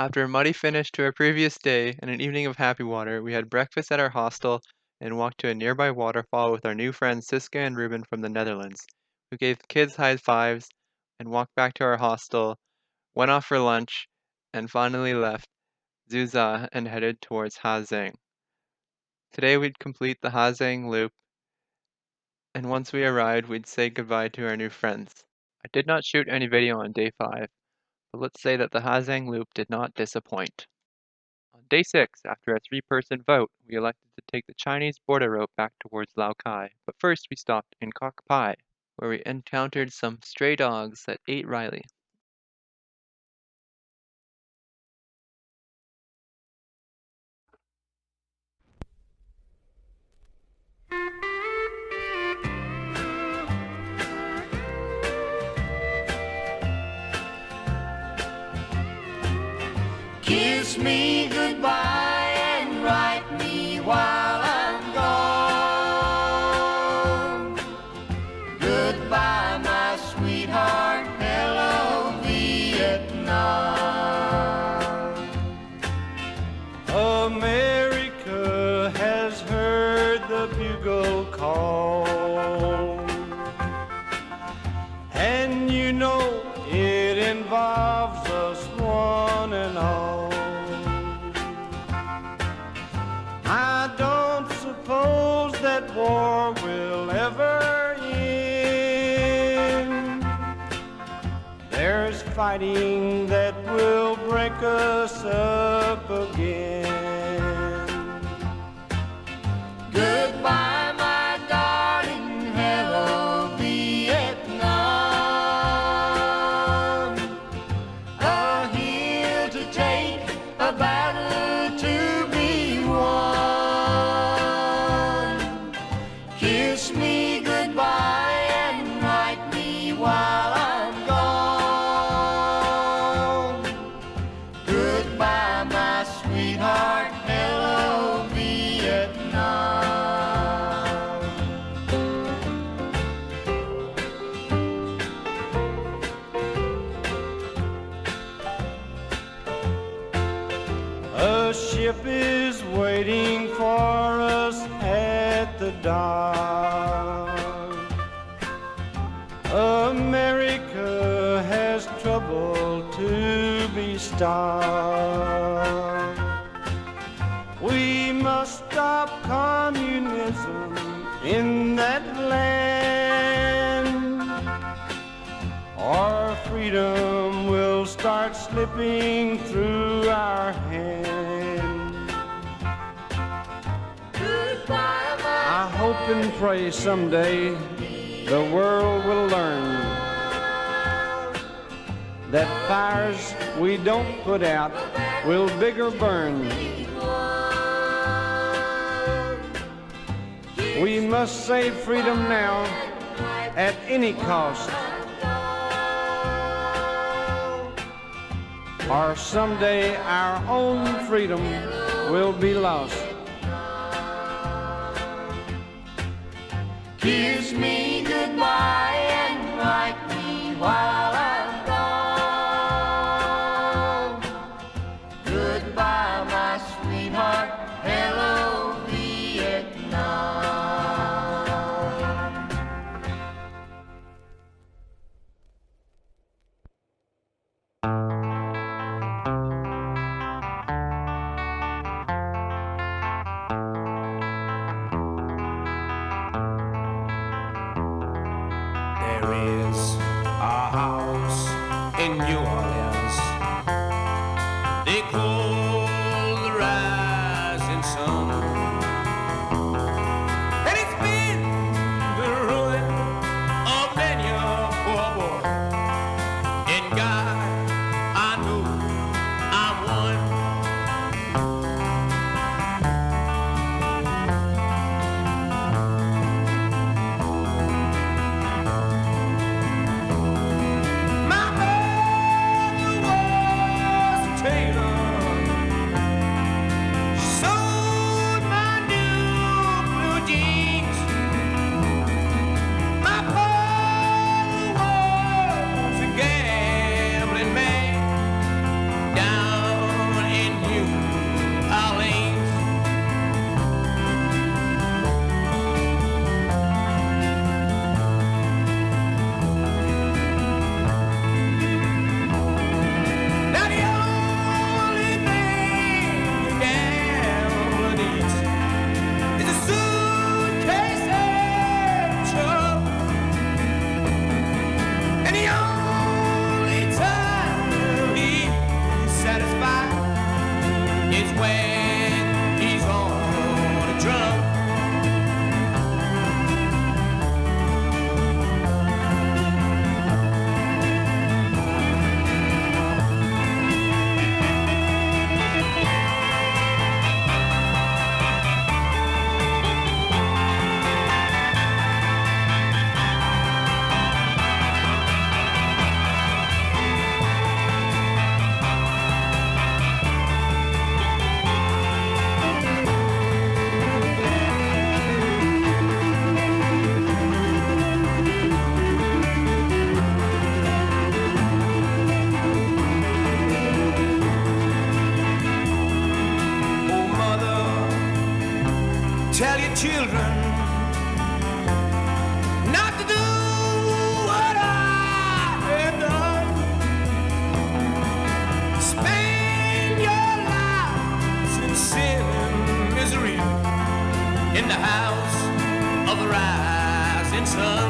After a muddy finish to our previous day and an evening of happy water, we had breakfast at our hostel and walked to a nearby waterfall with our new friends Siska and Ruben from the Netherlands, who gave the kids high fives and walked back to our hostel, went off for lunch, and finally left Zuza and headed towards Hazang. Today we'd complete the Hazang loop, and once we arrived, we'd say goodbye to our new friends. I did not shoot any video on day 5, but let's say that the Hazang loop did not disappoint. On day 6, after a 3-person vote, we elected to take the Chinese border route back towards Lao Cai, but first we stopped in Coc Pai, where we encountered some stray dogs that ate Riley. Kiss me goodbye and write me while I'm gone. Goodbye, my sweetheart, hello, Vietnam. America has heard the bugle call, and you know it involves us one and all. I don't suppose that war will ever end. There's fighting that will break us up again. Goodbye, my darling, hello, Vietnam. A hill to take, a battle to be won. Kiss me goodbye and write me while I'm gone. Goodbye, my sweetheart, hello, Vietnam. A ship is waiting for us at the dock. America has trouble to be stopped. We must stop communism in that land, or freedom will start slipping through our hands. Goodbye, my I hope and pray someday the world will learn that fires we don't put out will bigger burn. We must save freedom now at any cost, or someday our own freedom will be lost. kiss me goodbye and write me while I'm gone. Goodbye, my sweetheart, hello, Vietnam. children not to do what I have done. Spend your lives in sin and misery in the house of the rising sun.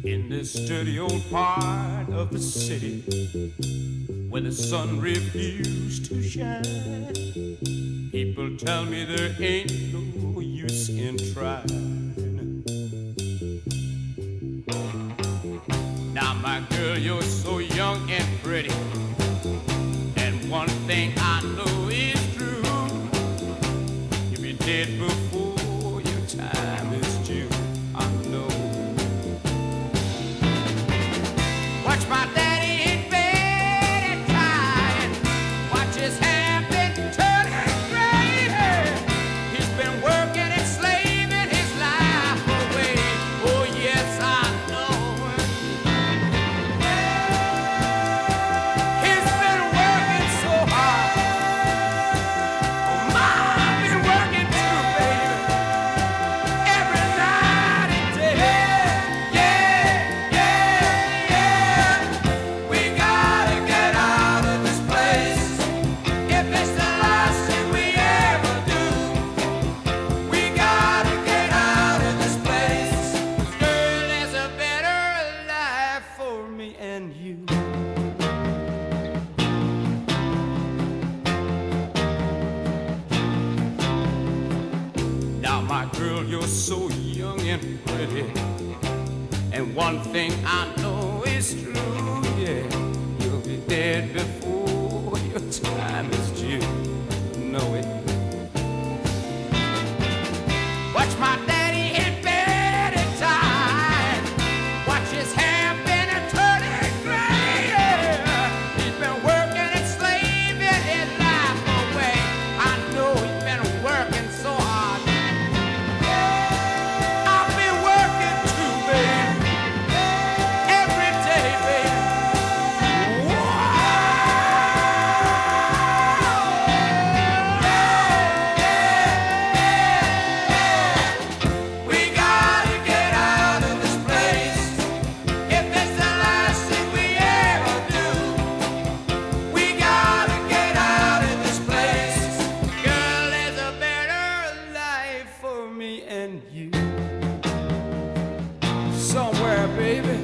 In this dirty old part of the city where the sun refused to shine, people tell me there ain't no use in trying. Now my girl, you're so young and pretty, and one thing I know is true, you'll be dead before your time is due. I know. Watch my daddy in bed and crying. Watch his hand been turning gray. He's been working and slaving his life away. Oh yes, I know. He's been working so hard. Oh, Mom been working too, baby. Every night and day. Yeah, yeah, yeah. We gotta get out of this place. If it's the last thing we ever do, we gotta get out of this place. 'Cause girl, there's a better life for me and you. Now my girl, you're so young and pretty, and one thing I know is true, yeah, you'll be dead before your time is due. Know it. Watch my daddy in bed at time. Watch his hair been a turning gray. He's been working and slaving his life away. I know he's been working so hard. I've been working too, baby. Every day, baby. We gotta get out of this place. If it's the last thing we ever do, we gotta get out of this place. Girl, there's a better life for me and you. Somewhere, baby.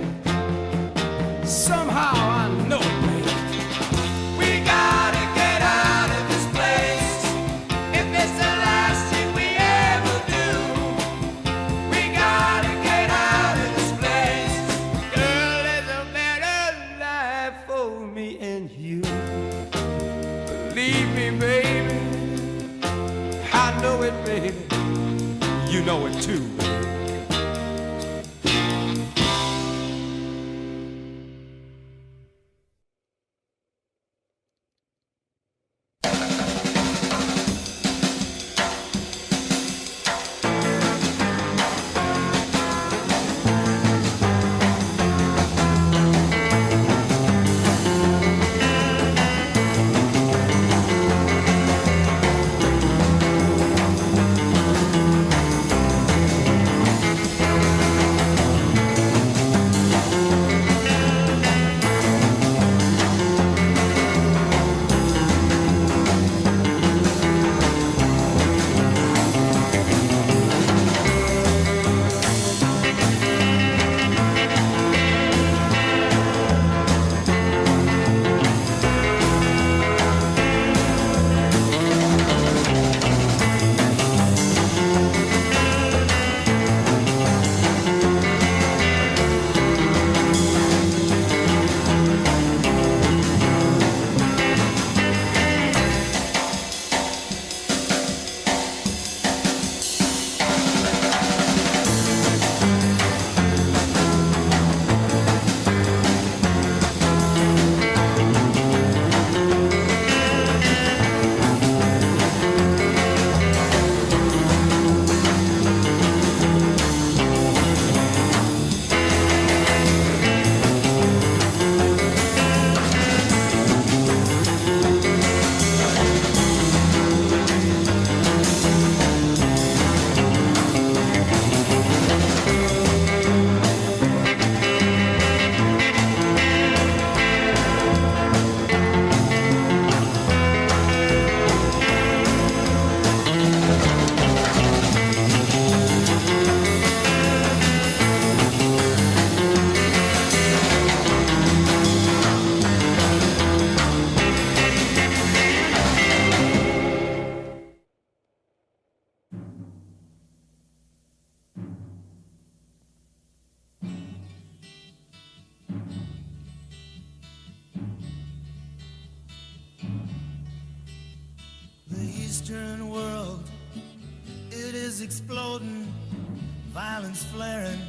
Somehow I know it, baby. We gotta get out of this place. If it's the last thing we ever do, we gotta get out of this place. Girl, there's a better life for me and you. Believe me, baby. I know it, baby. You know it too, baby. Western world, it is exploding, violence flaring,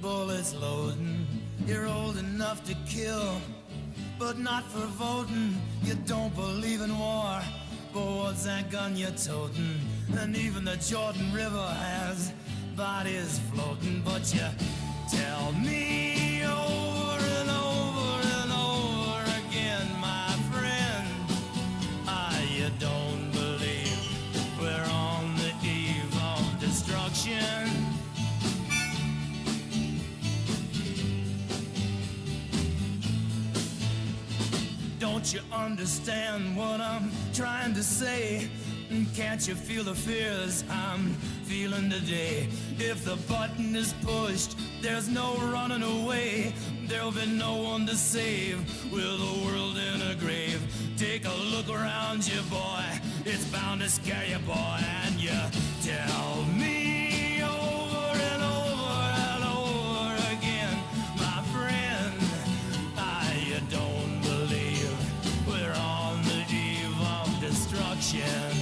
bullets loading. You're old enough to kill, but not for voting. You don't believe in war, but what's that gun you're toting? And even the Jordan River has bodies floating. But you tell me over and over and over again, my friend, you don't believe we're on the eve of destruction. Don't you understand what I'm trying to say? Can't you feel the fears I'm feeling today? If the button is pushed, there's no running away. There'll be no one to save with the world in a grave. Take a look around you, boy. It's bound to scare you, boy. And you tell me over and over and over again, my friend, you don't believe we're on the eve of destruction.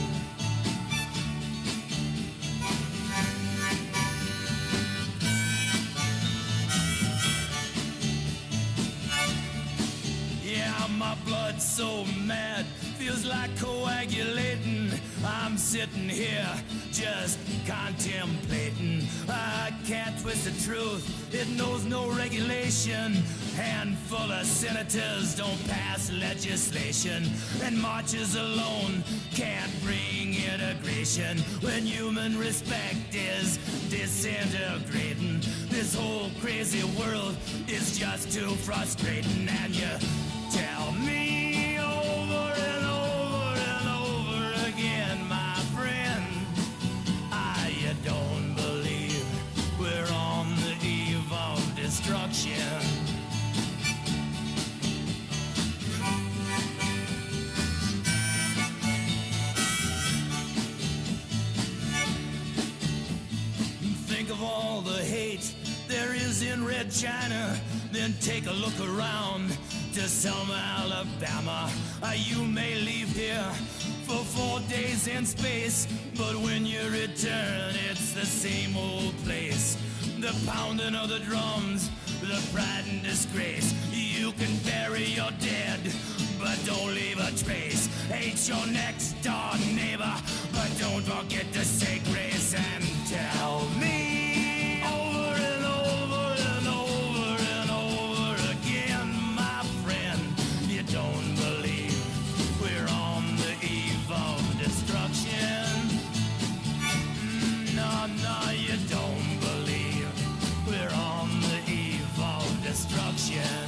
My blood's so mad, feels like coagulating. I'm sitting here just contemplating. I can't twist the truth, it knows no regulation. Handful of senators don't pass legislation, and marches alone can't bring integration. When human respect is disintegrating, this whole crazy world is just too frustrating. And you tell me over and over and over again, my friend, you don't believe we're on the eve of destruction. Think of all the hate there is in Red China, then take a look around to Selma, Alabama. You may leave here for 4 days in space, but when you return, it's the same old place. The pounding of the drums, the pride and disgrace. You can bury your dead, but don't leave a trace. Hate your next door neighbor, but don't forget to say grace. And tell me over and over and over and over again, my friend, you don't believe we're on the eve of destruction. No, you don't believe we're on the eve of destruction.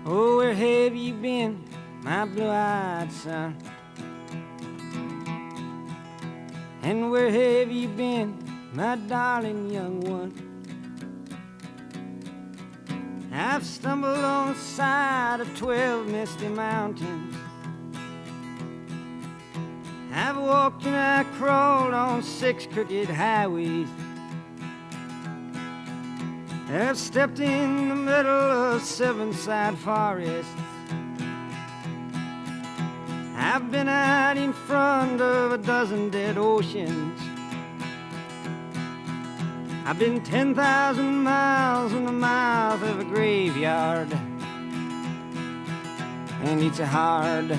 Oh, where have you been, my blue-eyed son? And where have you been, my darling young one? I've stumbled on the side of 12 misty mountains. I've walked and I crawled on 6 crooked highways. I've stepped in the middle of 7 sad forests. I've been out in front of a dozen dead oceans. I've been 10,000 miles in the mouth of a graveyard. And it's a hard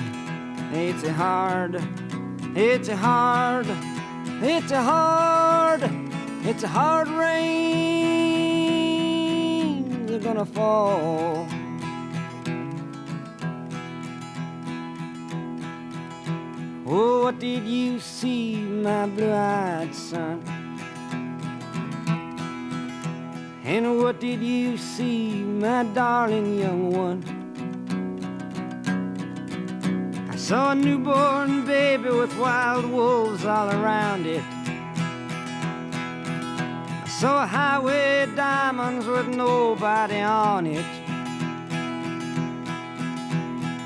rain is gonna fall. Oh, what did you see, my blue-eyed son? And what did you see, my darling young one? I saw a newborn baby with wild wolves all around it. I saw a highway of diamonds with nobody on it.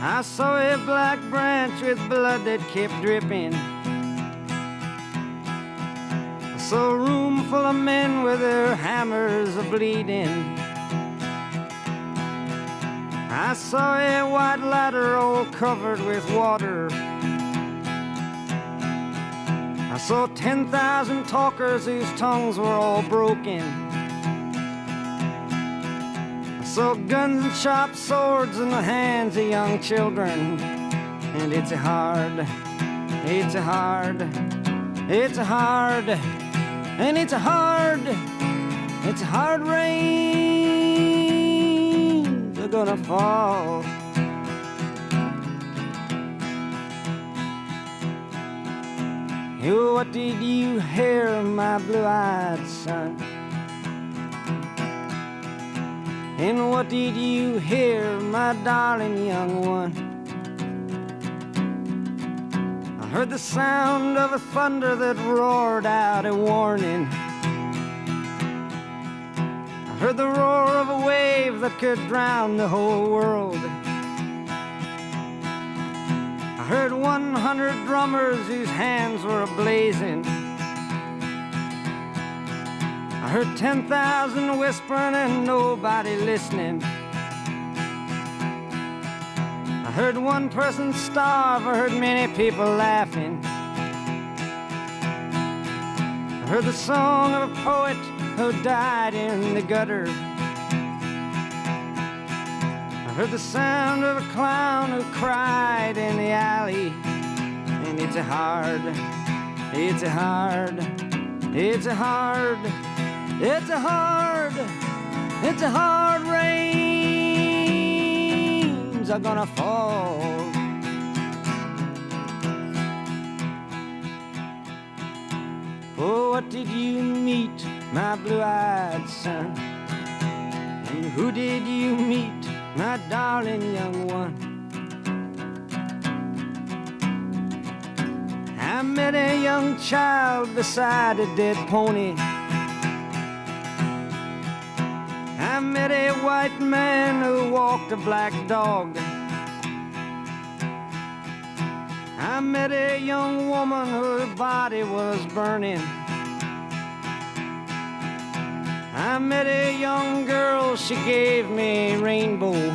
I saw a black branch with blood that kept dripping. saw a room full of men with their hammers a-bleeding. I saw a white ladder all covered with water. I saw 10,000 talkers whose tongues were all broken. I saw guns and sharp swords in the hands of young children. And it's a hard, and it's a hard, rain are gonna fall. Oh, what did you hear, my blue-eyed son? And what did you hear, my darling young one? I heard the sound of a thunder that roared out a warning. I heard the roar of a wave that could drown the whole world. I heard 100 drummers whose hands were ablazing. I heard 10,000 whispering and nobody listening. I heard one person starve, I heard many people laughing. I heard the song of a poet who died in the gutter. I heard the sound of a clown who cried in the alley. And it's a hard rains are gonna fall. Oh, what did you meet, my blue-eyed son? And who did you meet, my darling young one? I met a young child beside a dead pony. I met a white man who walked a black dog. I met a young woman whose body was burning. I met a young girl, she gave me a rainbow.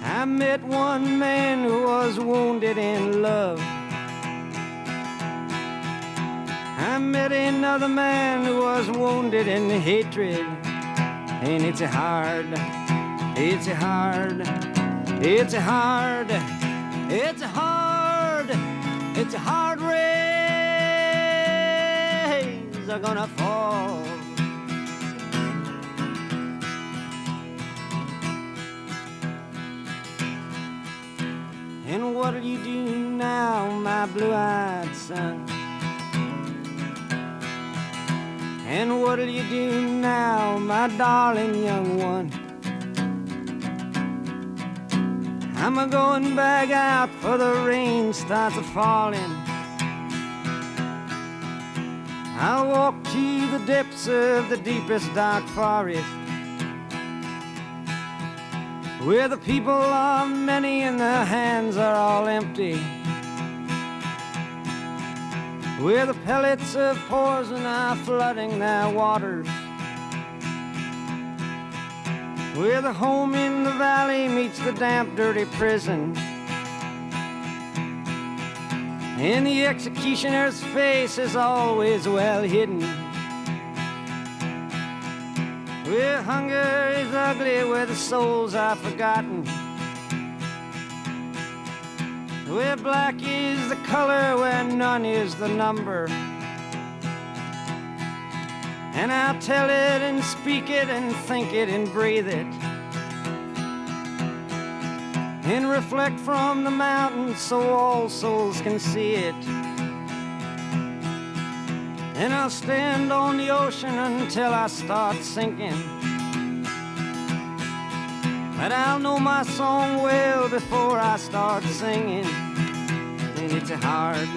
I met one man who was wounded in love. I met another man who was wounded in hatred. And it's a hard rains are gonna fall. And what'll you do now, my blue-eyed son? And what'll you do now, my darling young one? I'm a-going back out for the rain starts a-falling. I'll walk to the depths of the deepest dark forest, where the people are many and their hands are all empty, where the pellets of poison are flooding their waters, where the home in the valley meets the damp, dirty prison, and the executioner's face is always well hidden, where hunger is ugly, where the souls are forgotten, where black is the color, where none is the number. And I'll tell it and speak it and think it and breathe it, and reflect from the mountains so all souls can see it. And I'll stand on the ocean until I start sinking, but I'll know my song well before I start singing. And it's a hard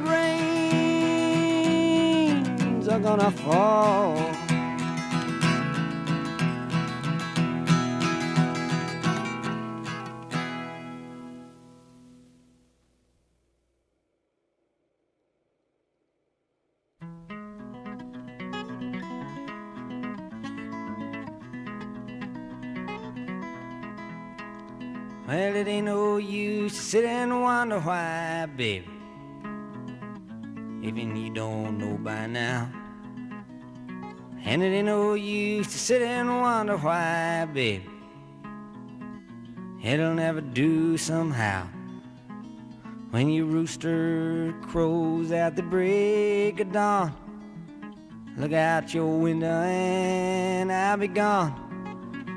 rains are gonna fall. Well, it ain't no use to sit and wonder why, baby. Even you don't know by now. And it ain't no use to sit and wonder why, baby. It'll never do somehow. When your rooster crows at the break of dawn, look out your window and I'll be gone.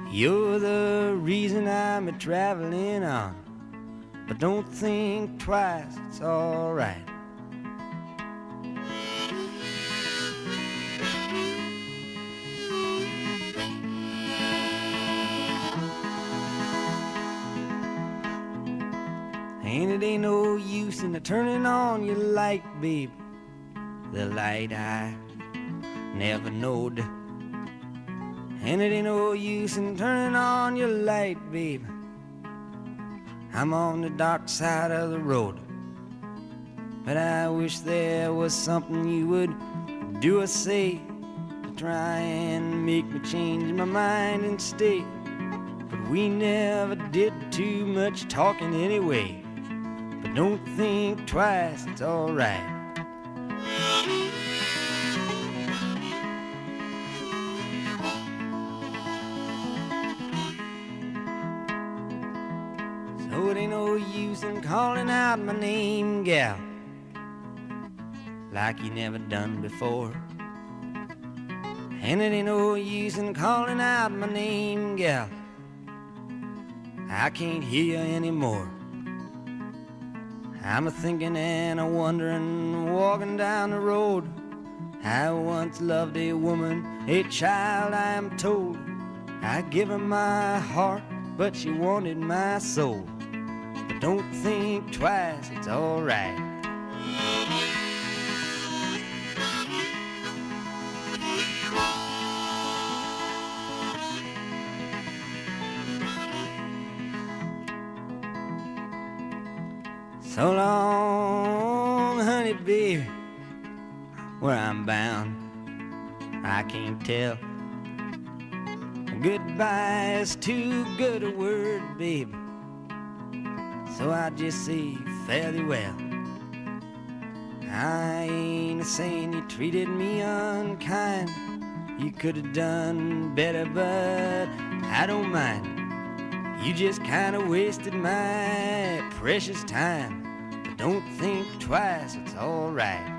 You're the reason I'm a-traveling on. But don't think twice, it's alright. And it ain't no use in turning on your light, babe. The light I never knowed. And it ain't no use in turning on your light, babe. I'm on the dark side of the road. But I wish there was something you would do or say to try and make me change my mind and stay. But we never did too much talking anyway. But don't think twice, it's alright. So it ain't no use in calling out my name, gal, like you never done before. And it ain't no use in calling out my name, gal, I can't hear you anymore. I'm a-thinking and a-wondering, walking down the road. I once loved a woman, a child I am told. I give her my heart, but she wanted my soul. But don't think twice, it's alright. So long, honey, baby, where I'm bound, I can't tell. Goodbye is too good a word, baby, so I just say fare thee well. I ain't saying you treated me unkind. You could have done better, but I don't mind. You just kinda wasted my precious time. But don't think twice, it's alright.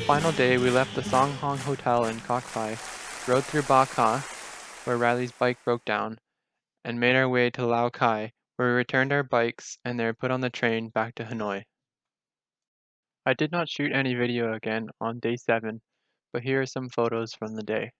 final day, we left the Song Hong Hotel in Coc Pai, rode through Ba Ka, where Riley's bike broke down, and made our way to Lao Cai, where we returned our bikes and they were put on the train back to Hanoi. I did not shoot any video again on day 7, but here are some photos from the day.